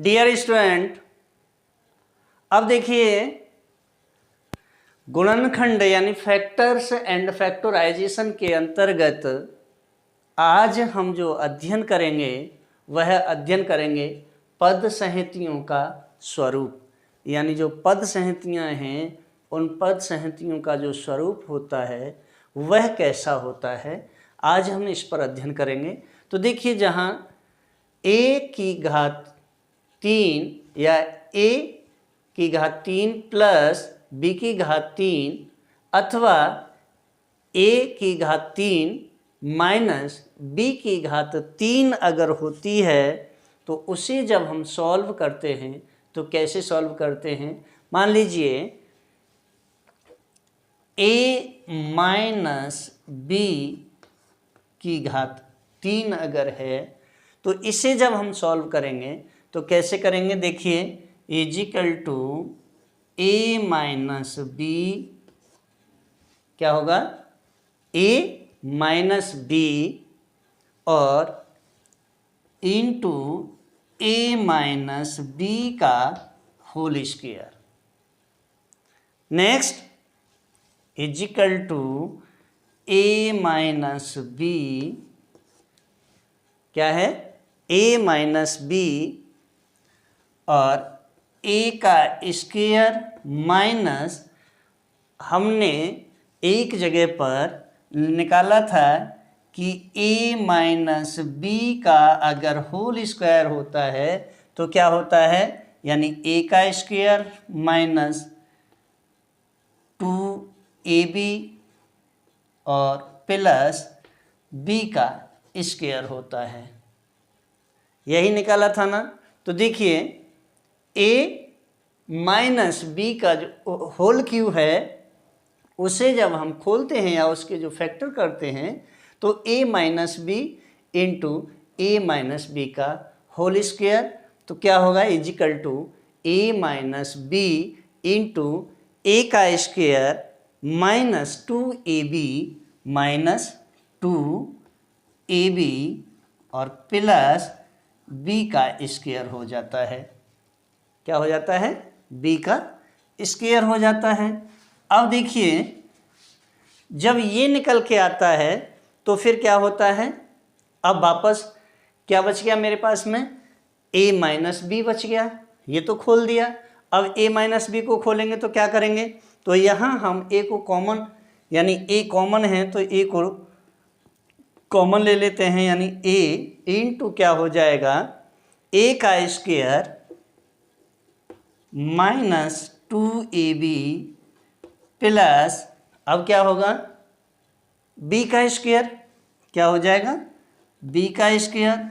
Dear student, अब देखिए गुणनखंड यानी फैक्टर्स एंड फैक्टराइजेशन के अंतर्गत आज हम जो अध्ययन करेंगे वह अध्ययन करेंगे पद संहतियों का स्वरूप। यानी जो पद संहतियाँ हैं उन पद संहतियों का जो स्वरूप होता है वह कैसा होता है, आज हम इस पर अध्ययन करेंगे। तो देखिए, जहाँ a की घात 3 या a की घात 3 प्लस b की घात 3 अथवा a की घात 3 माइनस b की घात 3 अगर होती है तो उसे जब हम सॉल्व करते हैं तो कैसे सॉल्व करते हैं। मान लीजिए a माइनस b की घात 3 अगर है तो इसे जब हम सॉल्व करेंगे तो कैसे करेंगे। देखिए, is equal to a minus B, क्या होगा, a माइनस बी और इंटू a माइनस बी का whole square. Next is equal to a minus B, क्या है, a माइनस बी और a का स्क्वायर माइनस हमने एक जगह पर निकाला था कि a माइनस बी का अगर होल स्क्वायर होता है तो क्या होता है, यानी a का स्क्वायर माइनस 2ab और प्लस b का स्क्वायर होता है। यही निकाला था ना। तो देखिए a माइनस बी का जो होल क्यू है उसे जब हम खोलते हैं या उसके जो फैक्टर करते हैं तो a minus B into A minus B का होल स्क्वायर, तो क्या होगा, is equal to a minus B into A का square minus 2ab minus 2ab और प्लस b का स्क्वायर हो जाता है। क्या हो जाता है, b का स्क्वायर हो जाता है। अब देखिए, जब ये निकल के आता है तो फिर क्या होता है, अब वापस क्या बच गया मेरे पास में, a माइनस बी बच गया, ये तो खोल दिया। अब a माइनस बी को खोलेंगे तो क्या करेंगे, तो यहाँ हम a को कॉमन, यानी a कॉमन है तो a को कॉमन ले लेते हैं, यानी a इंटू क्या हो जाएगा, a का स्क्वायर माइनस 2ab प्लस, अब क्या होगा, b का स्क्वायर, क्या हो जाएगा, b का स्क्वायर।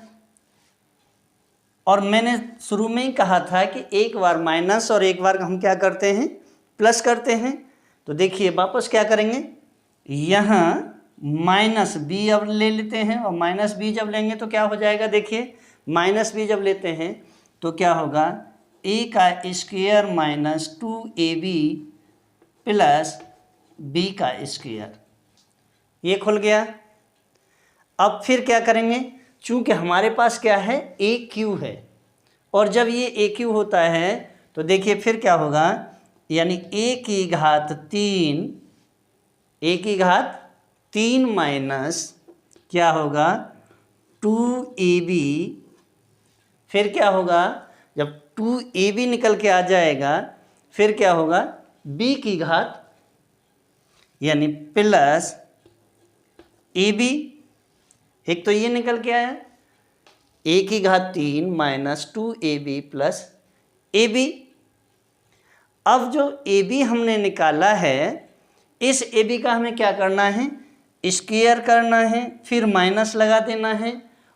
और मैंने शुरू में ही कहा था कि एक बार माइनस और एक बार हम क्या करते हैं, प्लस करते हैं। तो देखिए वापस क्या करेंगे, यहाँ माइनस बी अब ले लेते हैं और माइनस बी जब लेंगे तो क्या हो जाएगा, देखिए माइनस बी जब लेते हैं तो क्या होगा, a का square minus 2ab plus b का स्क्वायर, ये खुल गया। अब फिर क्या करेंगे, चूंकि हमारे पास क्या है, ए क्यू है, और जब ये ए क्यू होता है तो देखिए फिर क्या होगा, यानी a की घात 3, a की घात 3 माइनस क्या होगा 2ab, फिर क्या होगा, जब 2ab निकल के आ जाएगा फिर क्या होगा, b की घात यानी प्लस ab, एक तो ये निकल के आया a की घात 3 माइनस 2ab प्लस ab। अब जो ab हमने निकाला है, इस ab का हमें क्या करना है, स्क्वायर करना है, फिर माइनस लगा देना है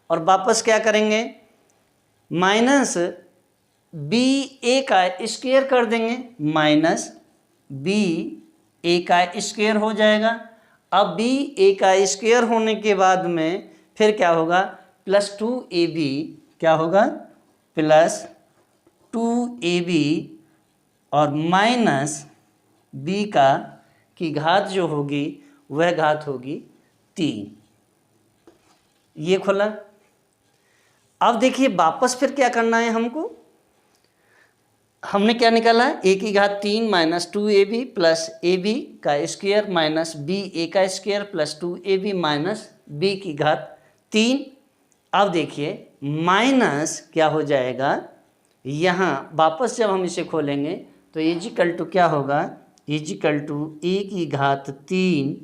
और वापस क्या करेंगे, माइनस बी ए का स्क्वायर कर देंगे, माइनस बी ए का स्क्वायर हो जाएगा। अब बी ए का स्क्वायर होने के बाद में फिर क्या होगा, प्लस 2ab, क्या होगा, प्लस 2ab और माइनस b का की घात जो होगी वह घात होगी 3, ये खुला। अब देखिए वापस फिर क्या करना है हमको, हमने क्या निकाला, ए की घात 3 minus 2ab plus A B का स्क्वायर माइनस बी ए का square plus 2ab minus B की घात 3। अब देखिए माइनस क्या हो जाएगा, यहाँ वापस जब हम इसे खोलेंगे तो इजिकल टू क्या होगा, इजिकल टू ए की घात 3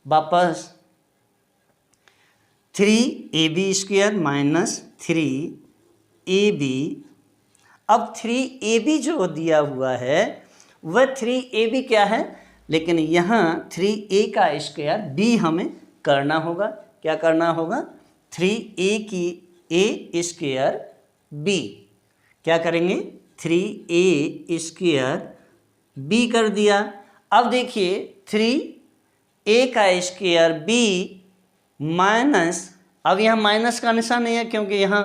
वापस 3ab स्क्वायर माइनस 3ab। अब 3ab जो दिया हुआ है वह 3ab क्या है, लेकिन यहाँ 3a का स्क्वायर b हमें करना होगा। क्या करना होगा, 3a की a स्क्वायर b, क्या करेंगे 3a स्क्वायर b कर दिया। अब देखिए 3a का स्क्वायर b माइनस, अब यहाँ माइनस का निशान नहीं है क्योंकि यहाँ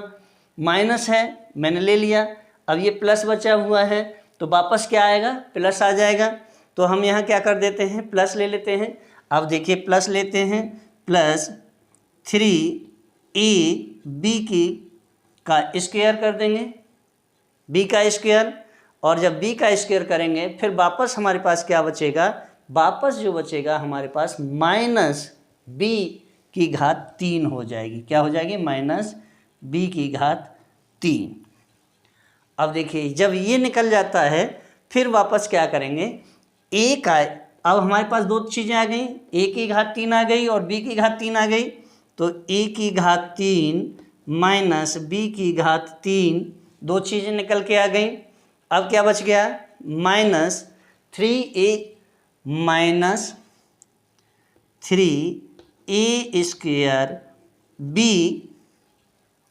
माइनस है, मैंने ले लिया। अब ये प्लस बचा हुआ है तो वापस क्या आएगा, प्लस आ जाएगा। तो हम यहाँ क्या कर देते हैं, प्लस ले लेते हैं। अब देखिए प्लस लेते हैं, प्लस 3ab का स्क्वायर कर देंगे, b का स्क्वायर, और जब b का स्क्वायर करेंगे फिर वापस हमारे पास क्या बचेगा, वापस जो बचेगा हमारे पास माइनस b की घात 3 हो जाएगी। क्या हो जाएगी, माइनस b की घात 3। अब देखिए जब ये निकल जाता है फिर वापस क्या करेंगे, a का, अब हमारे पास दो चीज़ें आ गई, a की घात 3 आ गई और b की घात 3 आ गई। तो a की घात 3 माइनस b की घात 3, दो चीज़ें निकल के आ गई। अब क्या बच गया, minus 3a minus 3a square b,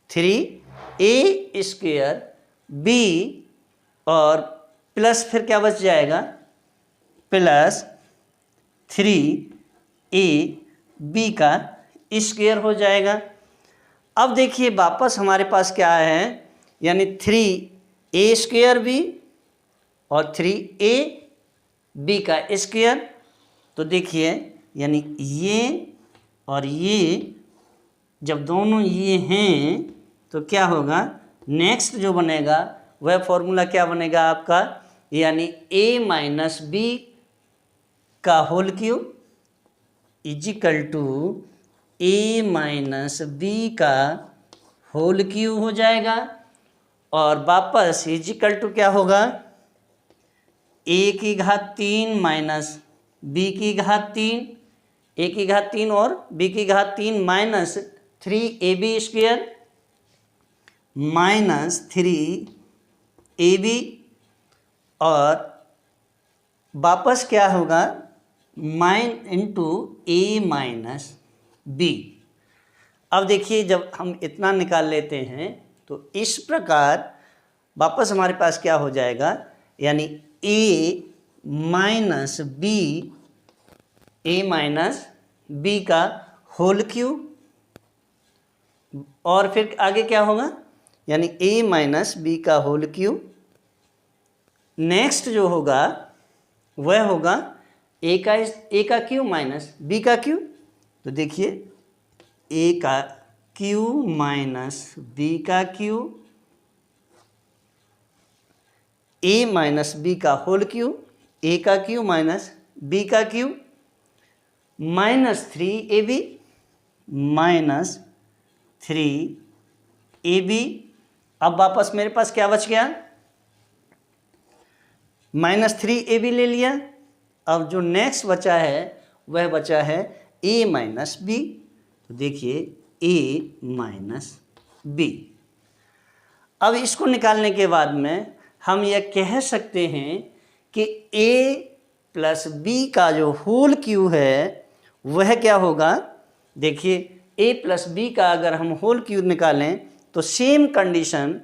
3a square b, और प्लस फिर क्या बच जाएगा, प्लस 3a b का स्क्वायर हो जाएगा। अब देखिए वापस हमारे पास क्या है, यानी 3a स्क्वायर b और 3a b का स्क्वायर। तो देखिए यानी ये और ये जब दोनों ये हैं तो क्या होगा, नेक्स्ट जो बनेगा वह फॉर्मूला क्या बनेगा आपका, यानी a माइनस बी का whole cube is equal to a minus B का होल क्यूब हो जाएगा। और वापस इजिकल टू क्या होगा, a की घात 3 माइनस b की घात 3, a की घात 3 और b की घात 3 minus 3ab square minus 3ab, और वापस क्या होगा, mine into a minus b। अब देखिए जब हम इतना निकाल लेते हैं तो इस प्रकार वापस हमारे पास क्या हो जाएगा, यानी a माइनस b का होल क्यूब, और फिर आगे क्या होगा, यानी a माइनस बी का होल क्यूब। नेक्स्ट जो होगा वह होगा a का क्यूब माइनस b का क्यूब। तो देखिए a का क्यूब माइनस b का क्यूब, a माइनस b का होल क्यूब, a का क्यूब माइनस b का cube, minus 3ab minus 3ab। अब वापस मेरे पास क्या बच गया, माइनस 3ab ले लिया। अब जो नेक्स्ट बचा है वह बचा है a माइनस बी। तो देखिए a माइनस बी। अब इसको निकालने के बाद में हम यह कह सकते हैं कि a प्लस बी का जो होल क्यूब है वह क्या होगा, देखिए a प्लस बी का अगर हम होल क्यूब निकालें तो same condition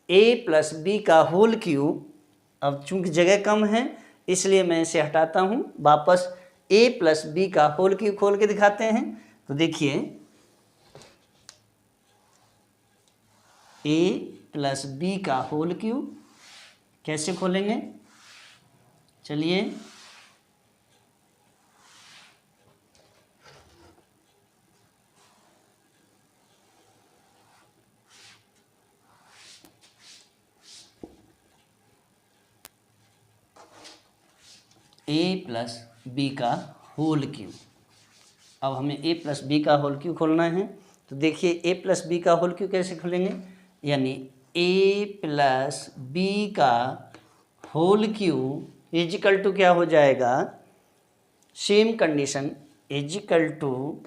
a plus B का होल क्यूब, अब चूंकि जगह कम है इसलिए मैं इसे हटाता हूँ, वापस a प्लस बी का होल क्यूब खोल के दिखाते हैं। तो देखिए a प्लस बी का होल क्यूब कैसे खोलेंगे, चलिए ए प्लस बी का होल क्यूब। अब हमें ए प्लस बी का होल क्यूब खोलना है, तो देखिए ए प्लस बी का होल क्यूब कैसे खोलेंगे, यानी ए प्लस बी का होल क्यूब इजिकल टू क्या हो जाएगा, सेम कंडीशन, इजिकल टू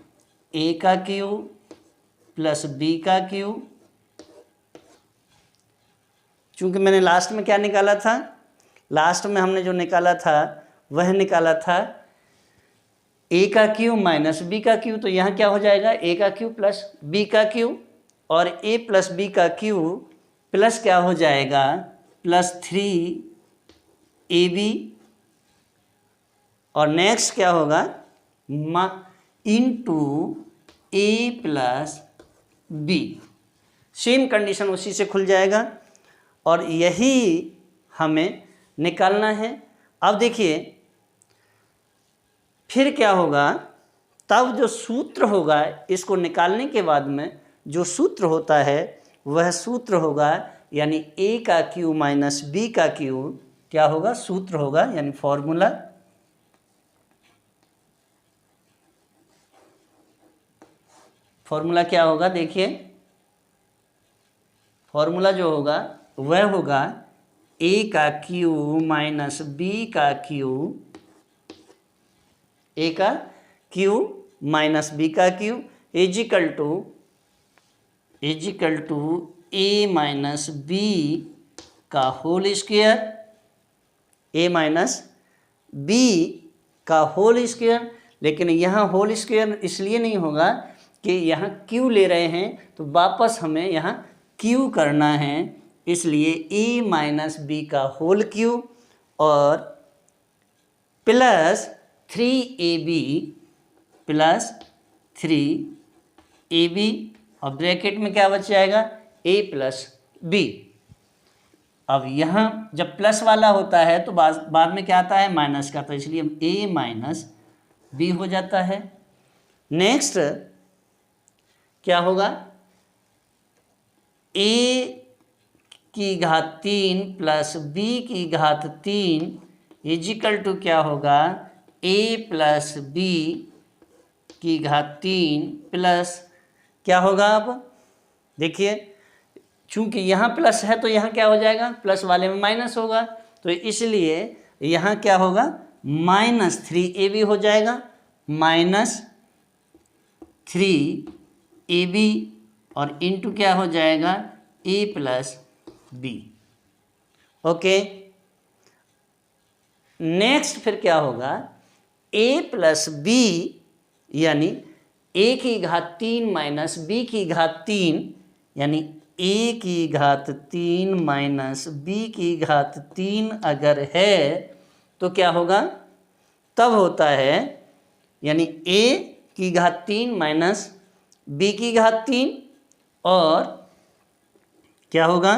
ए का क्यूब प्लस बी का क्यूब। चूंकि मैंने लास्ट में क्या निकाला था, लास्ट में हमने जो निकाला था वह निकाला था ए का क्यूब माइनस बी का क्यूब, तो यहाँ क्या हो जाएगा ए का क्यूब प्लस बी का क्यूब, और ए प्लस बी का क्यूब प्लस क्या हो जाएगा प्लस 3ab, और नेक्स्ट क्या होगा इंटू ए प्लस बी। सेम कंडीशन उसी से खुल जाएगा, और यही हमें निकालना है। अब देखिए फिर क्या होगा, तब जो सूत्र होगा इसको निकालने के बाद में जो सूत्र होता है वह सूत्र होगा, यानी ए का क्यूब माइनस बी का क्यूब क्या होगा, सूत्र होगा, यानी फॉर्मूला। फॉर्मूला क्या होगा, देखिए फॉर्मूला जो होगा वह होगा ए का क्यूब माइनस बी का क्यूब, ए का क्यूब माइनस बी का cube is equal to A minus B का whole square, A minus B का होल स्क्वायर। लेकिन यहाँ होल स्क्वायर इसलिए नहीं होगा कि यहाँ क्यू ले रहे हैं, तो वापस हमें यहाँ क्यू करना है, इसलिए ए माइनस बी का होल क्यूब और प्लस 3ab प्लस 3ab, और ब्रैकेट में क्या बच जाएगा a प्लस बी। अब यहाँ जब प्लस वाला होता है तो बाद में क्या आता है माइनस का, तो इसलिए a माइनस बी हो जाता है। नेक्स्ट क्या होगा, a की घात 3 प्लस b की घात 3 इजिकल टू क्या होगा a प्लस बी की घात 3 प्लस क्या होगा, अब देखिए चूंकि यहाँ प्लस है तो यहाँ क्या हो जाएगा, प्लस वाले में माइनस होगा, तो इसलिए यहाँ क्या होगा माइनस 3ab हो जाएगा, माइनस 3ab, और इंटू क्या हो जाएगा a plus B. Okay, next फिर क्या होगा a प्लस बी, यानी a की घात 3 माइनस b की घात 3, यानी a की घात 3 माइनस b की घात 3 अगर है तो क्या होगा, तब होता है यानी a की घात 3 माइनस b की घात 3, और क्या होगा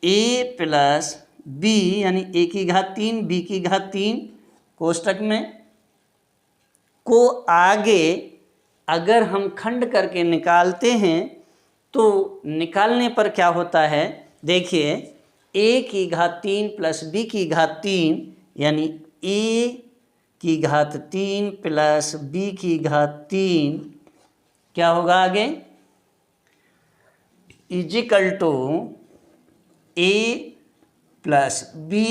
a प्लस b, यानी a की घात 3 b की घात 3 कोष्टक में को आगे अगर हम खंड करके निकालते हैं तो निकालने पर क्या होता है, देखिए a की घात 3 प्लस b की घात 3, यानी a की घात 3 प्लस b की घात 3 क्या होगा आगे is equal to a plus b,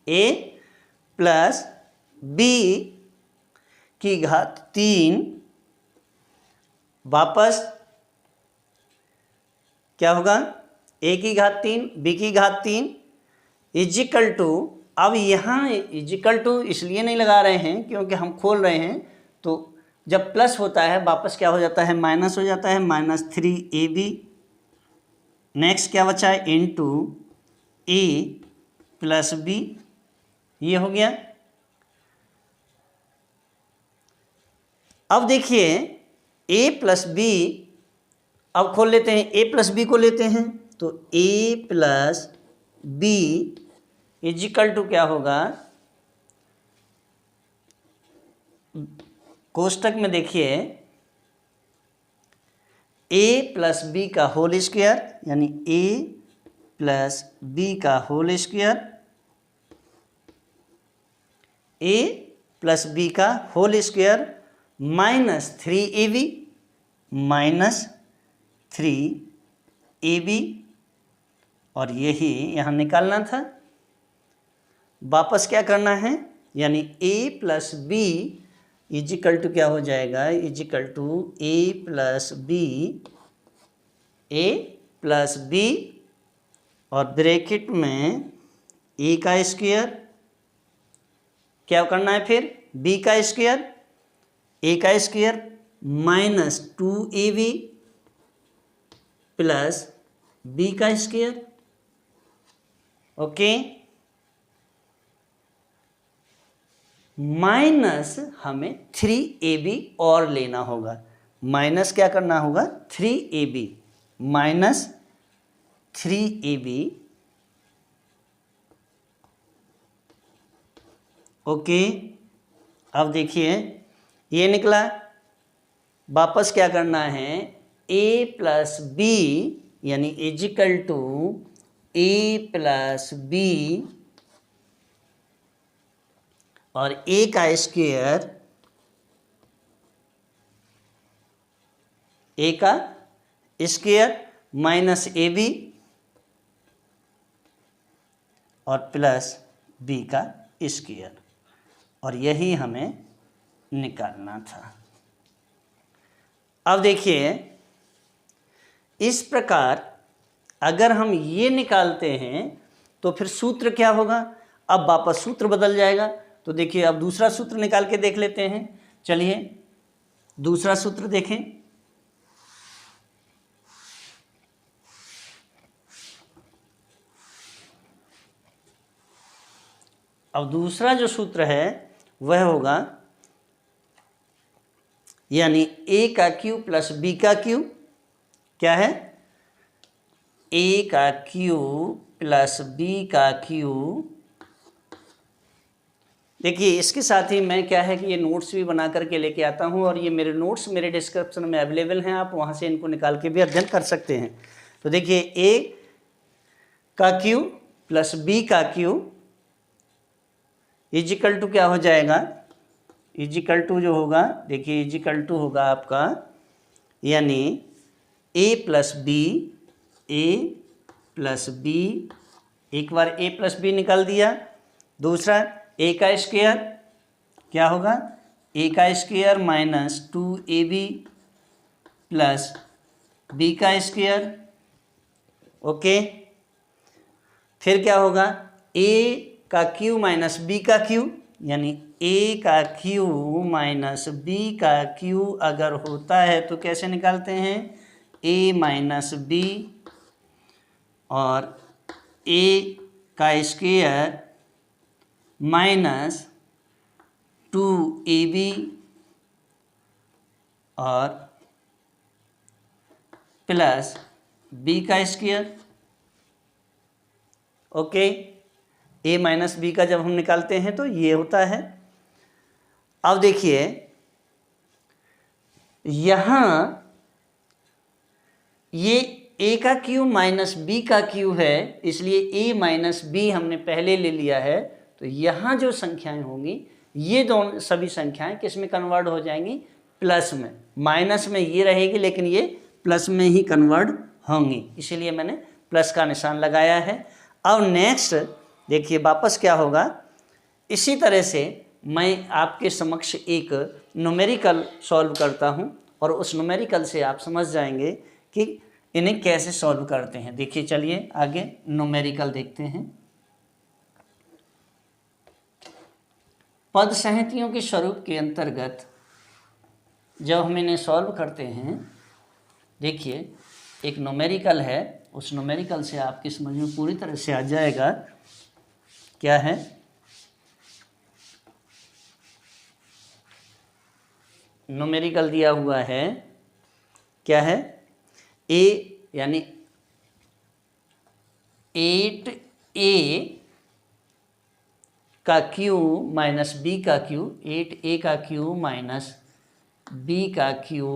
a plus b की घात 3 वापस क्या होगा a की घात 3 b की घात 3 इजिकल टू, अब यहाँ इजिकल टू इसलिए नहीं लगा रहे हैं क्योंकि हम खोल रहे हैं, तो जब प्लस होता है वापस क्या हो जाता है माइनस हो जाता है, माइनस 3ab। नेक्स्ट क्या बचा है इनटू a प्लस b, ये हो गया। अब देखिए a प्लस बी, अब खोल लेते हैं a प्लस बी को लेते हैं, तो a plus B is equal to क्या होगा, कोष्टक में देखिए a प्लस बी का होल स्क्वायर, यानी a प्लस बी का whole square A plus B का whole square minus 3ab minus 3ab, और यही यहाँ निकालना था। वापस क्या करना है, यानी a plus B is equal to क्या हो जाएगा, is equal to a plus B और ब्रैकेट में a का स्क्वायर, क्या करना है फिर b का स्क्वायर, a का square minus 2ab plus b का स्क्वायर। ओके, माइनस हमें 3ab और लेना होगा, माइनस क्या करना होगा 3ab, माइनस 3ab। ओके, अब देखिए ये निकला, वापस क्या करना है, a प्लस बी यानी is equal to a plus B और a का स्क्वायर, a का स्क्वायर माइनस ab और प्लस b का स्क्वायर, और यही हमें निकालना था। अब देखिए इस प्रकार अगर हम ये निकालते हैं तो फिर सूत्र क्या होगा, अब वापस सूत्र बदल जाएगा। तो देखिए अब दूसरा सूत्र निकाल के देख लेते हैं। चलिए दूसरा सूत्र देखें। अब दूसरा जो सूत्र है वह होगा, यानी a का क्यू प्लस b का क्यू, क्या है a का क्यू प्लस b का क्यू। देखिए इसके साथ ही मैं क्या है कि ये नोट्स भी बना करके लेके आता हूँ, और ये मेरे नोट्स मेरे डिस्क्रिप्शन में अवेलेबल हैं, आप वहाँ से इनको निकाल के भी अध्ययन कर सकते हैं। तो देखिए a का क्यू प्लस b का क्यू इजिकल टू क्या हो जाएगा, इजिकल टू जो होगा, देखिए इजिकल टू होगा आपका, यानी a प्लस बी, एक बार a प्लस बी निकाल दिया, दूसरा a का स्क्वायर क्या होगा, a का square minus 2ab plus b का स्क्वायर। ओके, फिर क्या होगा, a का क्यू माइनस b का क्यू, यानी a का क्यू माइनस b का क्यू अगर होता है तो कैसे निकालते हैं, a माइनस b और a का स्क्वायर माइनस 2ab और प्लस b का square. Okay, a minus B का जब हम निकालते हैं तो ये होता है। अब देखिए यहाँ ये a का क्यू माइनस b का क्यू है, इसलिए a माइनस बी हमने पहले ले लिया है। तो यहाँ जो संख्याएं होंगी ये दोनों सभी संख्याएं किस में कन्वर्ट हो जाएंगी, प्लस में। माइनस में ये रहेगी लेकिन ये प्लस में ही कन्वर्ट होंगी, इसीलिए मैंने प्लस का निशान लगाया है। अब नेक्स्ट देखिए वापस क्या होगा, इसी तरह से मैं आपके समक्ष एक न्यूमेरिकल सॉल्व करता हूं और उस न्यूमेरिकल से आप समझ जाएंगे कि इन्हें कैसे सॉल्व करते हैं। देखिए चलिए आगे न्यूमेरिकल देखते हैं। पद संहतियों के स्वरूप के अंतर्गत जब हम इन्हें सॉल्व करते हैं, देखिए एक न्यूमेरिकल है, उस न्यूमेरिकल से आपकी समझ में पूरी तरह से आ जाएगा। क्या है, न्यूमेरिकल दिया हुआ है, क्या है, a यानी 8a का क्यू माइनस b का क्यू, 8a का क्यू माइनस b का cube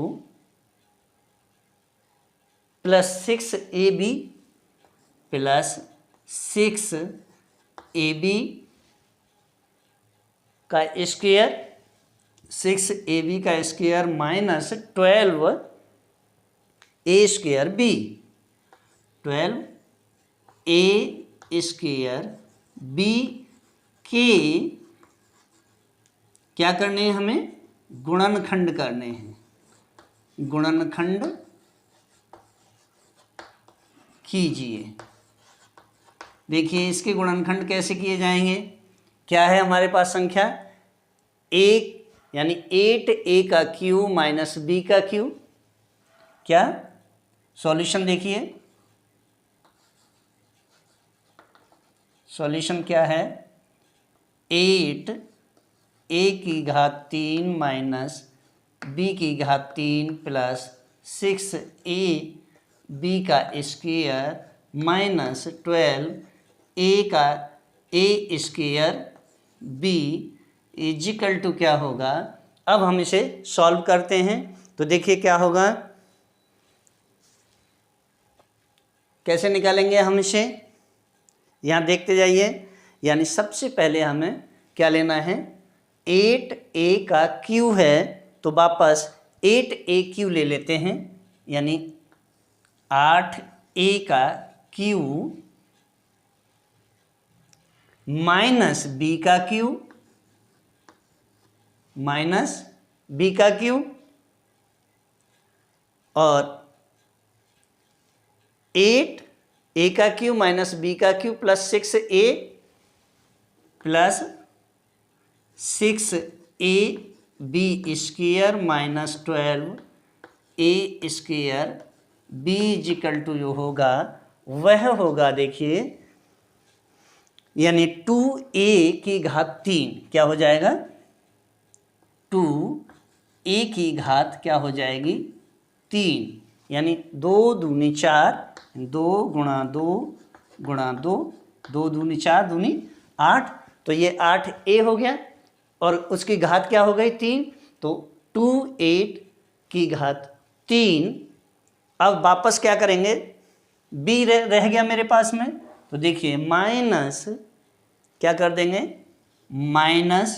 plus 6ab plus 6ab का स्क्वायर, 6ab का square minus 12a square b, 12a square b के क्या करने हैं हमें, गुणनखंड करने हैं, गुणनखंड कीजिए। देखिए इसके गुणनखंड कैसे किए जाएंगे, क्या है हमारे पास संख्या, एक यानी 8a का क्यूब माइनस b का क्यूब, क्या सॉल्यूशन देखिए, सॉल्यूशन क्या है, 8a की घात 3 माइनस b की घात 3 प्लस 6a b का स्क्वायर माइनस 12a का a square b is equal to क्या होगा। अब हम इसे सॉल्व करते हैं तो देखिए क्या होगा, कैसे निकालेंगे हम इसे, यहाँ देखते जाइए। यानी सबसे पहले हमें क्या लेना है, 8a का क्यू है तो वापस 8a क्यू ले लेते हैं, यानी 8a का क्यू माइनस b का क्यू, माइनस b का क्यू, और 8a का क्यू माइनस b का cube plus 6a plus 6a b square minus 12a square b is equal to जो होगा वह होगा, देखिए यानी 2a की घात 3 क्या हो जाएगा, 2a की घात क्या हो जाएगी 3, यानी 2 दूनी 4, 2 गुणा 2 गुणा 2, 2 दूनी 4 दूनी 8, तो ये 8a हो गया और उसकी घात क्या हो गई 3, तो 2a की घात 3। अब वापस क्या करेंगे, b रह गया मेरे पास में, तो देखिए माइनस क्या कर देंगे, माइनस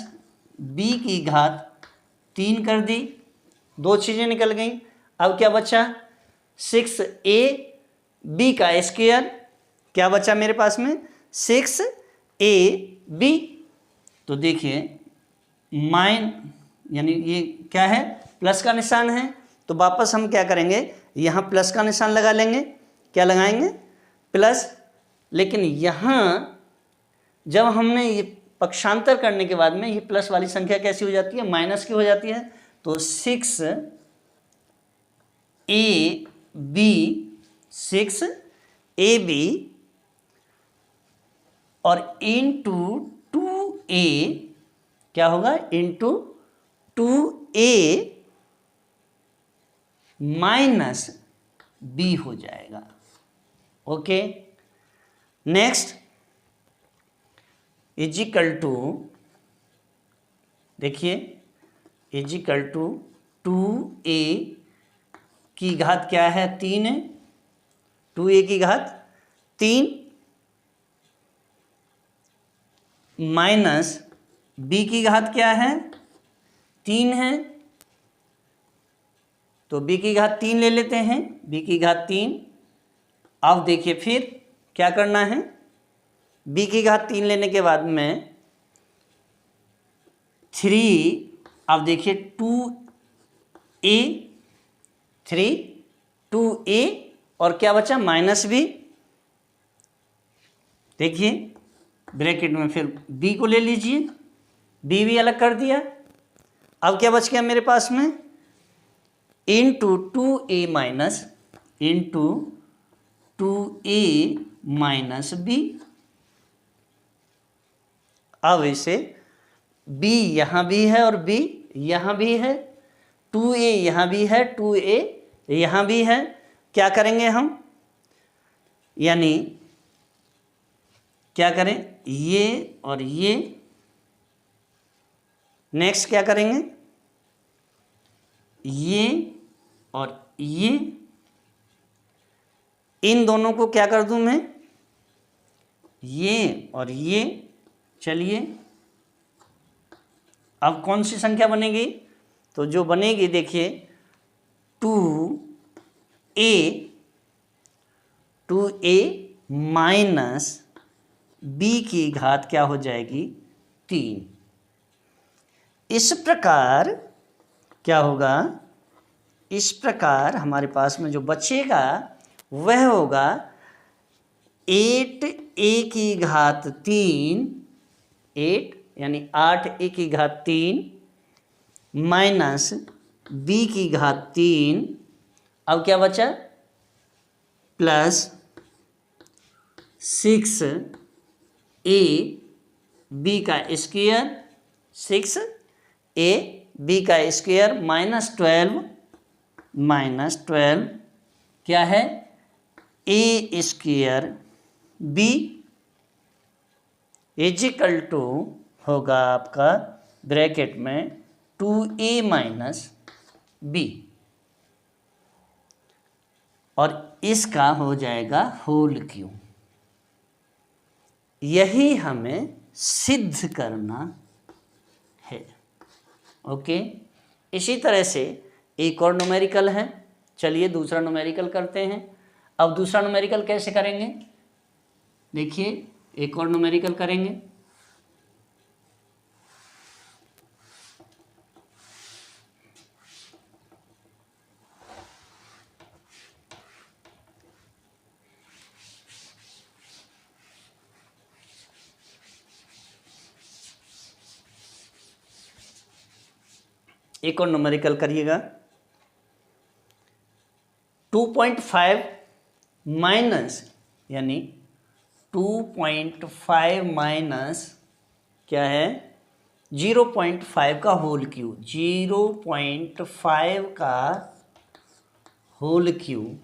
b की घात 3 कर दी, दो चीज़ें निकल गई। अब क्या बचा, 6a b का स्क्वायर, क्या बचा मेरे पास में 6a b, तो देखिए यानी ये क्या है, प्लस का निशान है, तो वापस हम क्या करेंगे, यहाँ प्लस का निशान लगा लेंगे, क्या लगाएंगे प्लस, लेकिन यहाँ जब हमने ये पक्षांतर करने के बाद में ये प्लस वाली संख्या कैसी हो जाती है, माइनस की हो जाती है, तो 6ab 6ab और इंटू 2a क्या होगा, इंटू 2a माइनस b हो जाएगा। ओके, नेक्स्ट इजिकल टू, देखिए इजिकल टू 2a की घात क्या है 3 है, 2a की घात 3 माइनस b की घात क्या है 3 है, तो b की घात 3 ले लेते हैं, b की घात 3। अब देखिए फिर क्या करना है, b की घात 3 लेने के बाद में 3, अब देखिए 2a और क्या बचा माइनस b, देखिए ब्रैकेट में फिर b को ले लीजिए, b भी अलग कर दिया। अब क्या बच गया मेरे पास में, इंटू 2a माइनस b। अब इसे b यहाँ भी है और b यहाँ भी है, 2a यहाँ भी है, 2a यहाँ भी है, क्या करेंगे हम, यानी क्या करें, ये और ये, नेक्स्ट क्या करेंगे, ये और ये, इन दोनों को क्या कर दूं मैं, ये और ये, चलिए अब कौन सी संख्या बनेगी? तो जो बनेगी देखिए 2a माइनस b की घात क्या हो जाएगी? 3। इस प्रकार क्या होगा? इस प्रकार हमारे पास में जो बचेगा वह होगा 8a की घात 3, 8 यानी 8a की घात 3 माइनस b की घात 3। अब क्या बचा? प्लस 6a b का स्क्वायर, 6a b का स्क्वायर माइनस 12 क्या है? a square b is equal to होगा आपका ब्रैकेट में 2a माइनस b, और इसका हो जाएगा होल क्यूब। यही हमें सिद्ध करना है। ओके, इसी तरह से एक और न्यूमेरिकल है। चलिए दूसरा न्यूमेरिकल करते हैं। अब दूसरा न्यूमेरिकल कैसे करेंगे? देखिए एक और न्यूमेरिकल करेंगे। एक और न्यूमेरिकल करिएगा। 2.5 माइनस यानी 2.5 माइनस क्या है? 0.5 का होल क्यूब, 0.5 का होल क्यूब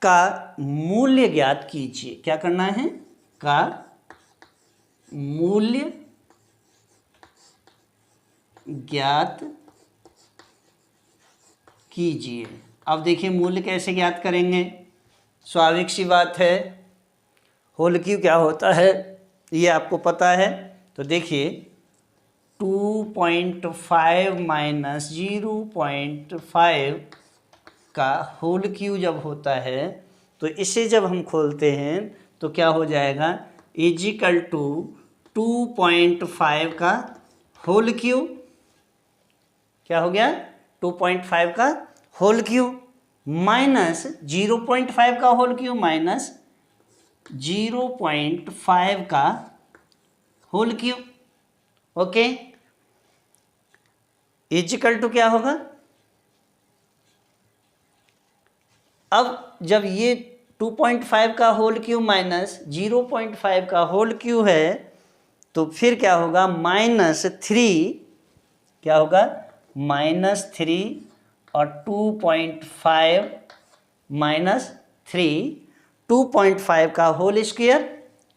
का मूल्य ज्ञात कीजिए। क्या करना है? का मूल्य ज्ञात कीजिए। अब देखिए मूल्य कैसे ज्ञात करेंगे? स्वाभाविक सी बात है, होल क्यूब क्या होता है ये आपको पता है। तो देखिए 2.5 माइनस 0.5 का होल क्यूब जब होता है तो इसे जब हम खोलते हैं तो क्या हो जाएगा? इजिकल टू 2.5 का होल क्यूब। क्या हो गया? 2.5 का होल क्यूब माइनस 0.5 का होल क्यूब माइनस 0.5 का whole cube. Okay, is equal to क्या होगा? अब जब ये 2.5 का होल क्यूब माइनस 0.5 का होल क्यूब है तो फिर क्या होगा? -3 क्या होगा? -3 और 2.5 -3, 2.5 का होल स्क्वायर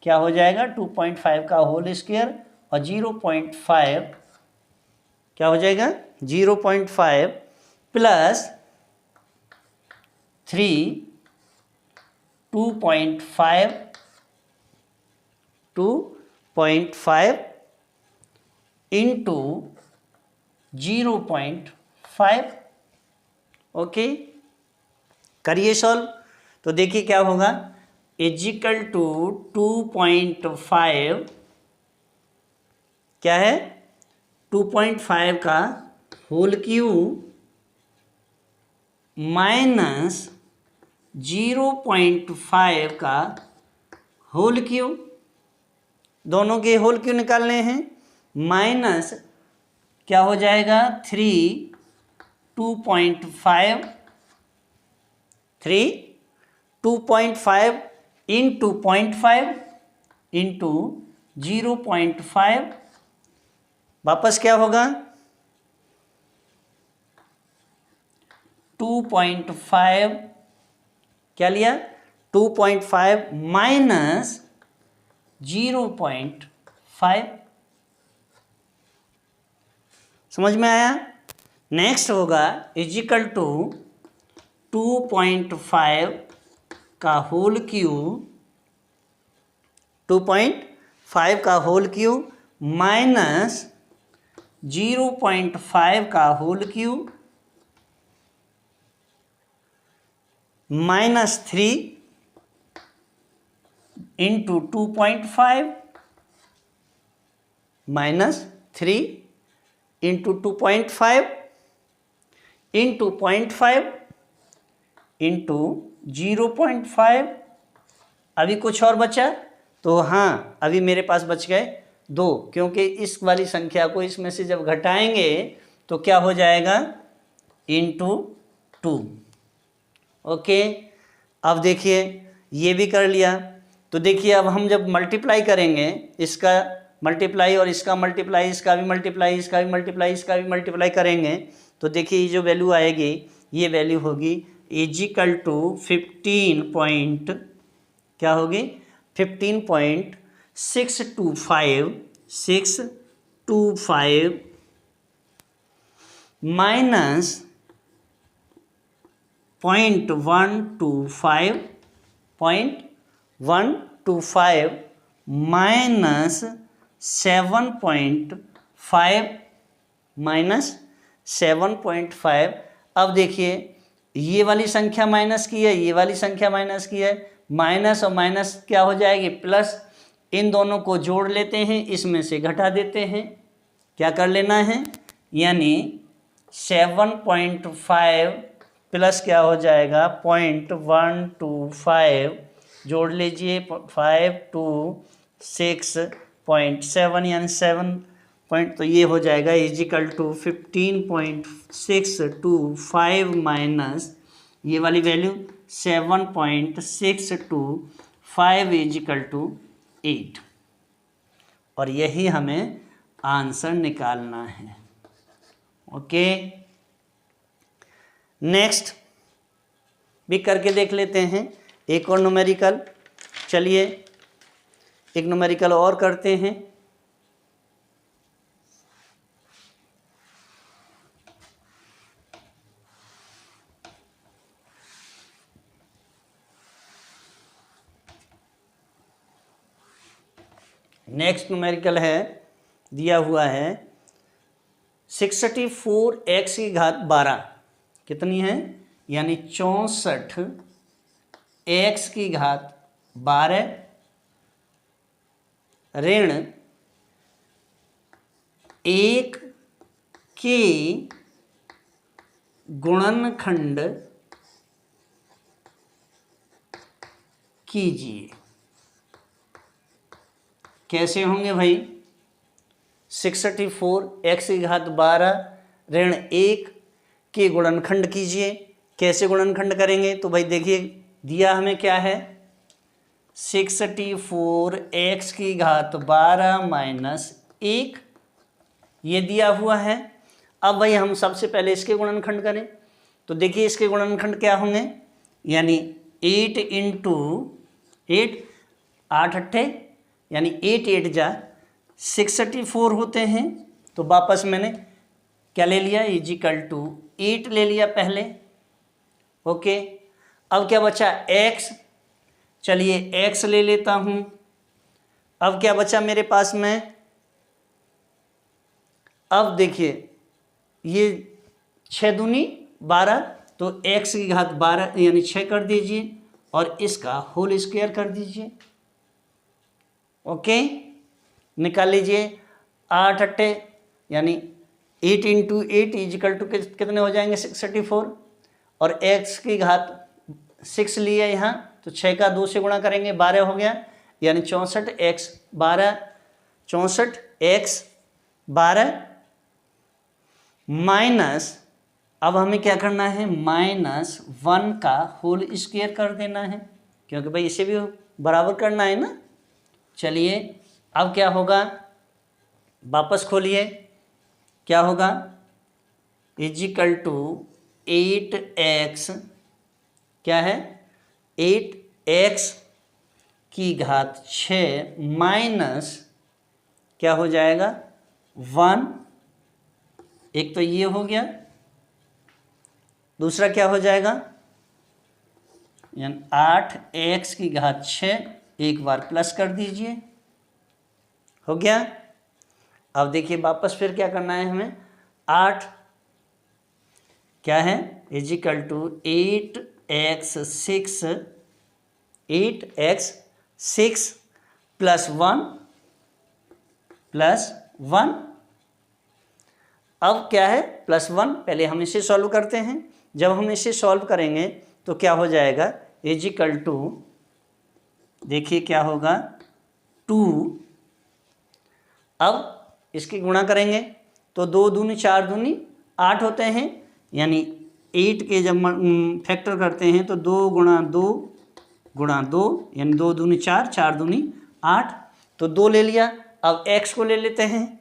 क्या हो जाएगा? 2.5 का होल स्क्वायर और 0.5 क्या हो जाएगा? 0.5 प्लस 3, 2.5 इंटू 0.5। ओके, करिए सॉल्व। तो देखिए क्या होगा? इजिकल टू 2.5 क्या है? 2.5 का होल क्यूब माइनस 0.5 का होल क्यूब, दोनों के होल क्यूब निकालने हैं। माइनस क्या हो जाएगा? 3, 2.5 इंटू 0.5 इंटू 0.5 वापस क्या होगा? 2.5 क्या लिया? 2.5 माइनस 0.5। समझ में आया? नेक्स्ट होगा इजिकल टू 2.5 का होल क्यूब, 2.5 का होल क्यूब माइनस 0.5 का whole cube -3 into 2.5 -3 into 2.5 into 0.5 into 0.5। अभी कुछ और बचा? तो हाँ, अभी मेरे पास बच गए 2, क्योंकि इस वाली संख्या को इसमें से जब घटाएंगे तो क्या हो जाएगा, इंटू 2। ओके, अब देखिए ये भी कर लिया। तो देखिए अब हम जब मल्टीप्लाई करेंगे, इसका मल्टीप्लाई और इसका मल्टीप्लाई, इसका भी मल्टीप्लाई, इसका भी मल्टीप्लाई, इसका भी मल्टीप्लाई करेंगे, तो देखिए ये जो वैल्यू आएगी, ये वैल्यू होगी इजिकल टू 15 पॉइंट, क्या होगी, 15.625 माइनस 0.125 माइनस 7.5 अब देखिए ये वाली संख्या माइनस की है, ये वाली संख्या माइनस की है, माइनस और माइनस क्या हो जाएगी, प्लस। इन दोनों को जोड़ लेते हैं, इसमें से घटा देते हैं, क्या कर लेना है, यानी 7.5 प्लस क्या हो जाएगा 0.125, जोड़ लीजिए 5 to 6.7 यानी 7 पॉइंट, तो ये हो जाएगा इजिकल टू 15.625 माइनस ये वाली वैल्यू 7.625 इजिकल टू 8, और यही हमें आंसर निकालना है। ओके, नेक्स्ट भी करके देख लेते हैं एक और न्यूमेरिकल। चलिए एक न्यूमेरिकल और करते हैं। नेक्स्ट न्यूमेरिकल है, दिया हुआ है 64x की घात 12 कितनी है, यानी 64x की घात 12 ऋण 1 के गुणनखंड कीजिए। कैसे होंगे भाई, 64x की घात 12 ऋण 1 के गुणनखंड कीजिए। कैसे गुणनखंड करेंगे, तो भाई देखिए दिया हमें क्या है, 64x की घात 12 माइनस 1, ये दिया हुआ है। अब भाई हम सबसे पहले इसके गुणनखंड करें, तो देखिए इसके गुणनखंड क्या होंगे, यानी 8 इंटू 8, 8 अट्ठे यानी 8 8 जा 64 होते हैं। तो वापस मैंने क्या ले लिया, इजिकल टू 8 ले लिया पहले। ओके, अब क्या बचा x, चलिए x ले लेता हूँ। अब क्या बचा मेरे पास में, अब देखिए ये 6 दूनी 12, तो x की घात 12 यानी 6 कर दीजिए और इसका होल स्क्वायर कर दीजिए। ओके, निकाल लीजिए 8 अट्ठे यानी 8 इंटू 8 इजिकल टू कितने हो जाएंगे 64, और x की घात 6 लिया यहाँ, तो 6 का 2 से गुणा करेंगे 12 हो गया, यानी 64x 12, 64x 12 माइनस, अब हमें क्या करना है, -1 का होल स्क्वायर कर देना है, क्योंकि भाई इसे भी बराबर करना है ना। चलिए अब क्या होगा, वापस खोलिए, क्या होगा, इजिकल टू 8x, क्या है 8x की घात 6 माइनस क्या हो जाएगा 1, एक तो ये हो गया, दूसरा क्या हो जाएगा, यानी 8x की घात 6, एक बार प्लस कर दीजिए, हो गया। अब देखिए वापस फिर क्या करना है हमें, 8 क्या है इजिकल टू 8x6 प्लस 1 अब क्या है +1, पहले हम इसे सॉल्व करते हैं। जब हम इसे सॉल्व करेंगे तो क्या हो जाएगा, इजिकल टू देखिए क्या होगा 2, अब इसकी गुणा करेंगे तो 2 दूनी 4 दूनी 8 होते हैं, यानी 8 के जब फैक्टर करते हैं तो 2 गुणा 2 गुणा 2 यानी 2 दूनी 4, 4 दूनी 8, तो 2 ले लिया। अब x को ले लेते हैं,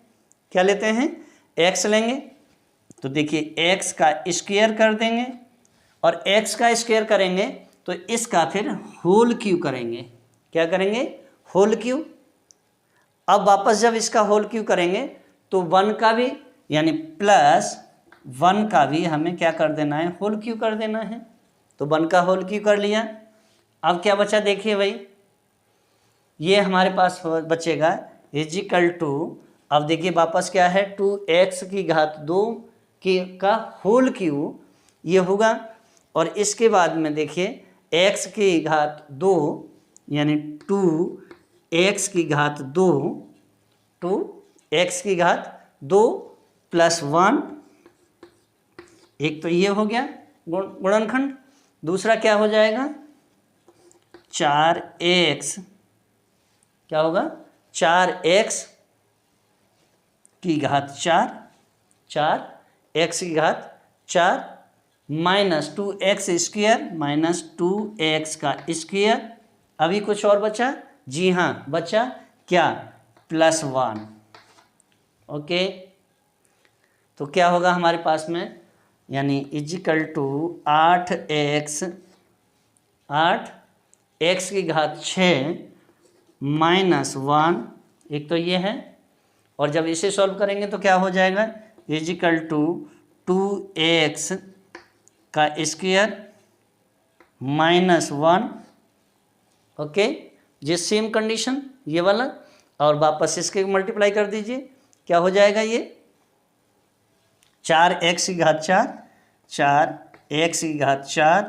क्या लेते हैं x लेंगे, तो देखिए x का स्क्वायर कर देंगे और x का स्क्वायर करेंगे तो इसका फिर होल क्यू करेंगे, क्या करेंगे होल क्यू। अब वापस जब इसका होल क्यू करेंगे तो 1 का भी यानी +1 का भी हमें क्या कर देना है, होल क्यू कर देना है। तो 1 का होल क्यू कर लिया। अब क्या बचा देखिए भाई, ये हमारे पास बचेगा इजिकल टू, अब देखिए वापस क्या है 2x की घात 2 का होल क्यू ये होगा, और इसके बाद में देखिए x की घात 2 यानी 2x की घात 2 2x की घात 2 प्लस 1, एक तो ये हो गया गुणनखंड, दूसरा क्या हो जाएगा 4x, क्या होगा 4x की घात 4 की घात 4 minus 2x square minus 2x का स्क्वायर। अभी कुछ और बचा, जी हाँ बचा क्या +1। ओके, तो क्या होगा हमारे पास में, यानी इजिकल टू 8x की घात 6 माइनस 1, एक तो ये है, और जब इसे सॉल्व करेंगे तो क्या हो जाएगा इजिकल टू 2x का स्क्वायर माइनस 1। ओके, ये सेम कंडीशन ये वाला, और वापस इसके मल्टीप्लाई कर दीजिए, क्या हो जाएगा ये 4x की घात 4 की घात 4,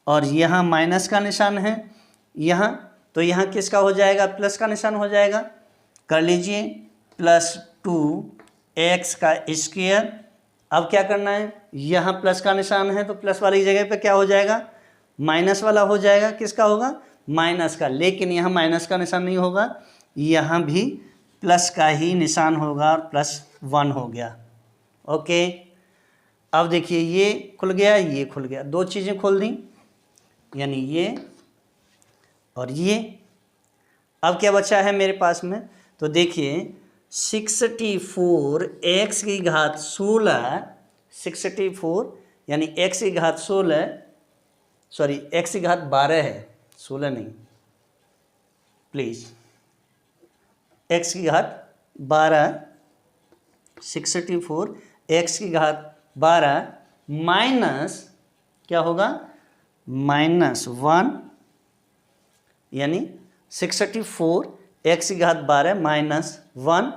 और यहाँ माइनस का निशान है यहाँ, तो यहाँ किसका हो जाएगा प्लस का निशान हो जाएगा, कर लीजिए +2x का स्क्वायर। अब क्या करना है, यहाँ प्लस का निशान है तो प्लस वाली जगह पे क्या हो जाएगा माइनस वाला हो जाएगा, किसका होगा माइनस का, लेकिन यहाँ माइनस का निशान नहीं होगा, यहाँ भी प्लस का ही निशान होगा और +1 हो गया। ओके, अब देखिए ये खुल गया ये खुल गया, दो चीज़ें खोल दी, यानी ये और ये। अब क्या बचा है मेरे पास में, तो देखिए 64x की घात 16, 64 यानी x की घात 16, सॉरी x की घात 12 है, 16 नहीं प्लीज़, x की घात 12, 64 x की घात 12 माइनस क्या होगा -1, यानी 64 x की घात 12 -1।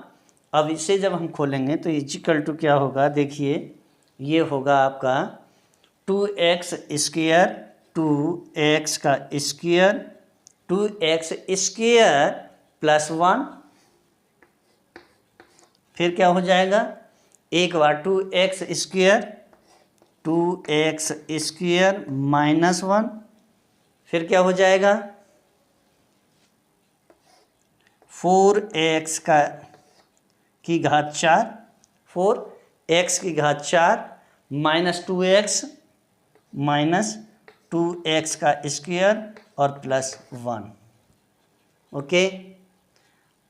अब इसे जब हम खोलेंगे तो इजिकल टू क्या होगा, देखिए ये होगा आपका 2x स्क्वायर, 2x का स्क्वायर, 2x स्क्वायर +1, फिर क्या हो जाएगा एक बार 2x स्क्वायर -1, फिर क्या हो जाएगा 4x की घात 4, 4x की घात 4 -2x का स्क्वायर और +1। ओके,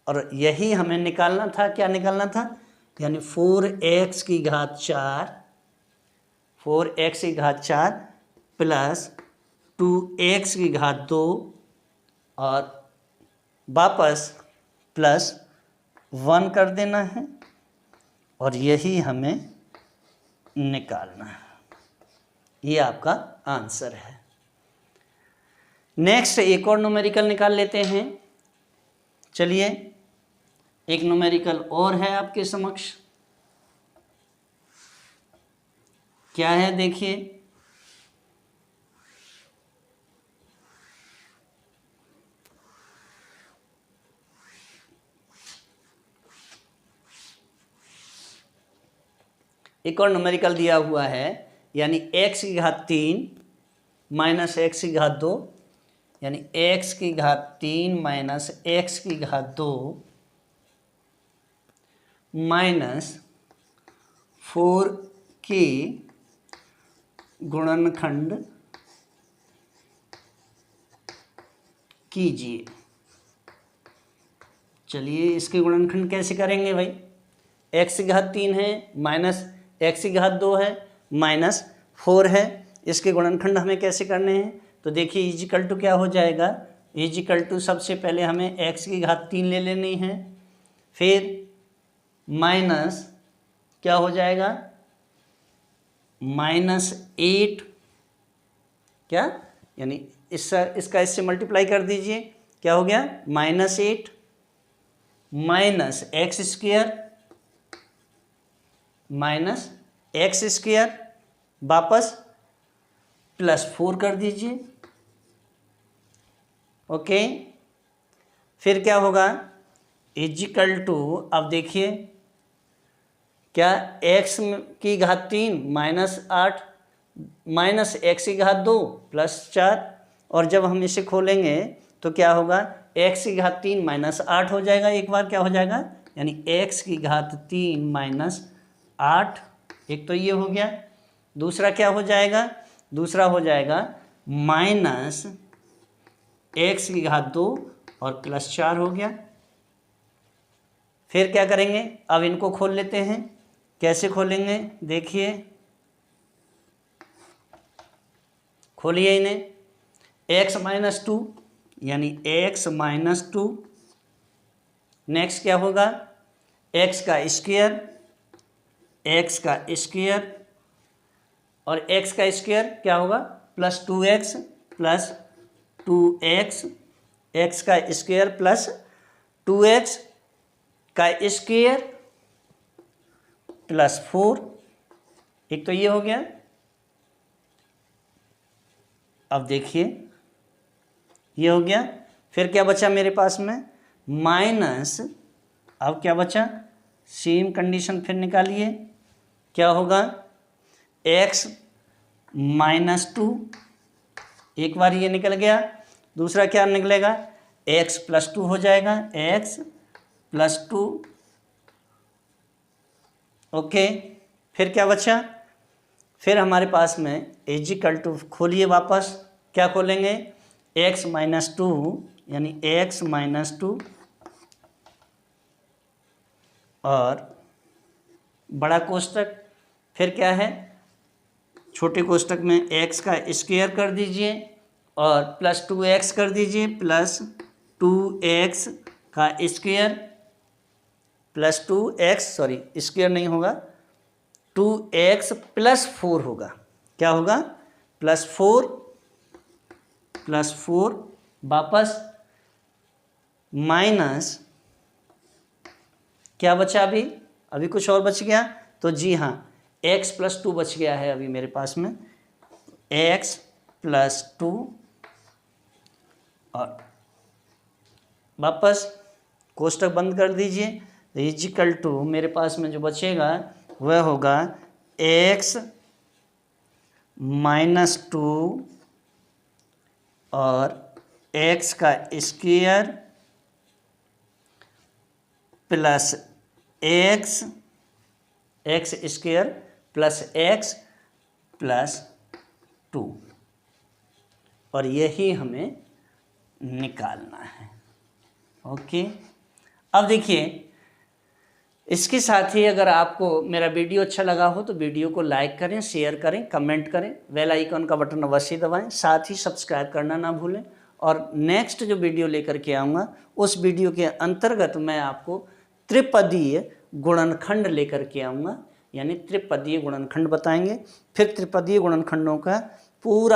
और यही हमें निकालना था, क्या निकालना था, यानी 4x की घात 4 प्लस 2x की घात 2 और वापस +1 कर देना है, और यही हमें निकालना है। ये आपका आंसर है। नेक्स्ट एक और न्यूमेरिकल निकाल लेते हैं। चलिए एक न्यूमेरिकल और है आपके समक्ष, क्या है देखिए, एक और न्यूमेरिकल दिया हुआ है, यानी x की घात 3 माइनस एक्स की घात 2, यानी x की घात 3 माइनस x की घात 2 माइनस 4 के गुणनखंड कीजिए। चलिए इसके गुणनखंड कैसे करेंगे भाई, x की घात 3 है माइनस x की घात 2 है माइनस 4 है, इसके गुणनखंड हमें कैसे करने हैं। तो देखिए इजिकल टू क्या हो जाएगा, इजिकल टू सबसे पहले हमें x की घात 3 ले लेनी है, फिर माइनस क्या हो जाएगा, -8 क्या, यानी इसका इससे मल्टीप्लाई कर दीजिए, क्या हो गया -8 माइनस एक्स स्क्वायर वापस +4 कर दीजिए। ओके, फिर क्या होगा, इजिकल टू, अब देखिए क्या, x की घात 3 -8 माइनस एक्स की घात 2 +4, और जब हम इसे खोलेंगे तो क्या होगा, x की घात 3 -8 हो जाएगा, एक बार क्या हो जाएगा, यानी x की घात 3 -8, एक तो ये हो गया। दूसरा क्या हो जाएगा, दूसरा हो जाएगा माइनस एक्स की घात 2 और +4 हो गया। फिर क्या करेंगे, अब इनको खोल लेते हैं, कैसे खोलेंगे देखिए, खोलिए इन्हें, x-2 यानी x-2, नेक्स्ट क्या होगा, x का स्क्वायर और x का स्क्वायर क्या होगा, +2x, x का स्क्वायर +2x का स्क्वायर +4, एक तो ये हो गया। अब देखिए ये हो गया, फिर क्या बचा मेरे पास में, माइनस, अब क्या बचा, सेम कंडीशन फिर निकालिए, क्या होगा, x-2, एक बार ये निकल गया, दूसरा क्या निकलेगा, x+2 हो जाएगा, x+2। ओके, फिर क्या बचा, फिर हमारे पास में इजिकल टू, खोलिए वापस, क्या खोलेंगे, x-2 यानी x-2 और बड़ा कोष्टक, फिर क्या है, छोटे कोष्टक में x का स्क्वायर कर दीजिए और +2x कर दीजिए, +2x का स्क्वायर स्क्वायर नहीं होगा, 2x +4 होगा, क्या होगा, +4 वापस माइनस, क्या बचा, अभी कुछ और बच गया, तो जी हाँ, x+2 बच गया है अभी मेरे पास में, x+2 और वापस कोष्टक बंद कर दीजिए, इजिकल टू मेरे पास में जो बचेगा वह होगा x-2 और x का square plus x square plus x+2, और यही हमें निकालना है। ओके, अब देखिए इसके साथ ही अगर आपको मेरा वीडियो अच्छा लगा हो तो वीडियो को लाइक करें, शेयर करें, कमेंट करें, बेल आइकन का बटन अवश्य दबाएं, साथ ही सब्सक्राइब करना ना भूलें। और नेक्स्ट जो वीडियो लेकर के आऊँगा उस वीडियो के अंतर्गत मैं आपको त्रिपदीय गुणनखंड लेकर के आऊँगा, यानी त्रिपदीय गुणनखंड बताएंगे, फिर त्रिपदीय गुणनखंडों का पूरा